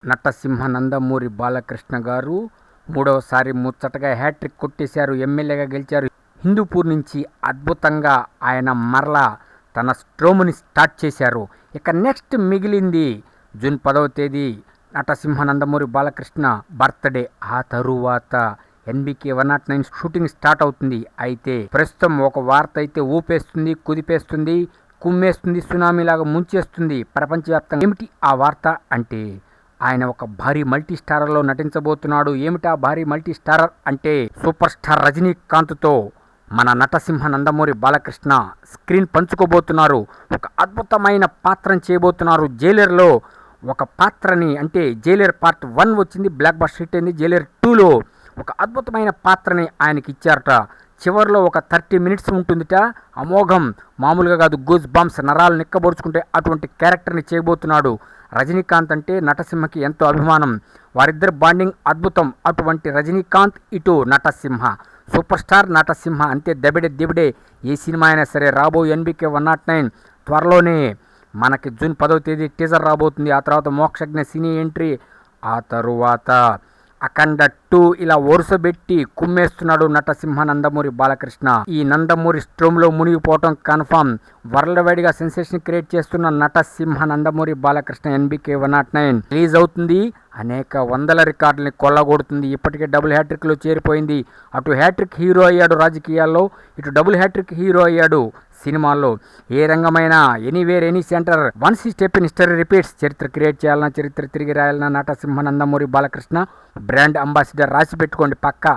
నటసింహ నందమూరి బాలకృష్ణ గారు మూడవసారి ముచ్చటగా హ్యాట్రిక్ కొట్టేశారు. ఎమ్మెల్యేగా గెలిచారు. హిందూపూర్ నుంచి అద్భుతంగా ఆయన మరలా తన స్ట్రోమ్ని స్టార్ట్ చేశారు. ఇక నెక్స్ట్ మిగిలింది జూన్ 10వ తేదీ నటసింహ నందమూరి బాలకృష్ణ బర్త్డే. ఆ తరువాత ఎన్బికే 109 షూటింగ్ స్టార్ట్ అవుతుంది. అయితే ప్రస్తుతం ఒక వార్త అయితే ఊపేస్తుంది, కుదిపేస్తుంది, కుమ్మేస్తుంది, సునామీలాగా ముంచేస్తుంది ప్రపంచవ్యాప్తంగా. ఏమిటి ఆ వార్త అంటే ఆయన ఒక భారీ మల్టీ స్టారర్లో నటించబోతున్నాడు. ఏమిటా భారీ మల్టీ స్టారర్ అంటే సూపర్ స్టార్ రజనీకాంత్తో మన నటసింహ నందమూరి బాలకృష్ణ స్క్రీన్ పంచుకోబోతున్నారు. ఒక అద్భుతమైన పాత్రను చేయబోతున్నారు. జైలర్లో ఒక పాత్రని, అంటే జైలర్ పార్ట్ 1 వచ్చింది, బ్లాక్ బస్టర్ హిట్ అయింది. జైలర్ 2లో ఒక అద్భుతమైన పాత్రని ఆయనకి ఇచ్చారట. చివరిలో ఒక 30 మినిట్స్ ఉంటుందిట. అమోఘం, మామూలుగా కాదు, గూస్ బాంబ్స్, నరాలు నిక్కబొడుచుకుంటే అటువంటి క్యారెక్టర్ని చేయబోతున్నాడు. రజనీకాంత్ అంటే నటసింహకి ఎంతో అభిమానం. వారిద్దరు బాండింగ్ అద్భుతం. అటువంటి రజనీకాంత్, ఇటు నటసింహ, సూపర్ స్టార్ నటసింహ అంతే దెబిడే. ఏ సినిమా అయినా సరే రాబోయే ఎన్బికే 109 త్వరలోనే మనకి జూన్ 10వ తేదీ టీజర్ రాబోతుంది. ఆ తర్వాత మోక్షజ్ఞ సినీ ఎంట్రీ, ఆ తరువాత అఖండ 2, ఇలా వరుసబెట్టి కుమ్మేస్తున్నాడు నటసింహ నందమూరి బాలకృష్ణ. ఈ నందమూరి స్ట్రోమ్లో మునిగిపోవటం కన్ఫామ్. వరల్డ్ వైడ్ గా సెన్సేషన్ క్రియేట్ చేస్తున్న నటసింహ నందమూరి బాలకృష్ణ ఎన్బికే 109 రిలీజ్ అవుతుంది. అనేక వందల రికార్డుల్ని కొల్లగొడుతుంది. ఇప్పటికే డబుల్ హ్యాట్రిక్లో చేరిపోయింది. అటు హ్యాట్రిక్ హీరో అయ్యాడు రాజకీయాల్లో, ఇటు డబుల్ హ్యాట్రిక్ హీరో అయ్యాడు సినిమాల్లో. ఏ రంగమైనా, ఎనీవేర్, ఎనీ సెంటర్, వన్స్ ఈ స్టెప్ ఇన్ హిస్టరీ రిపీట్స్. చరిత్ర క్రియేట్ చేయాలన్నా, చరిత్ర తిరిగి రాయాలన్నా నటసింహ నందమూరి బాలకృష్ణ బ్రాండ్ అంబాసిడర్. రాసి పెట్టుకోండి పక్కా.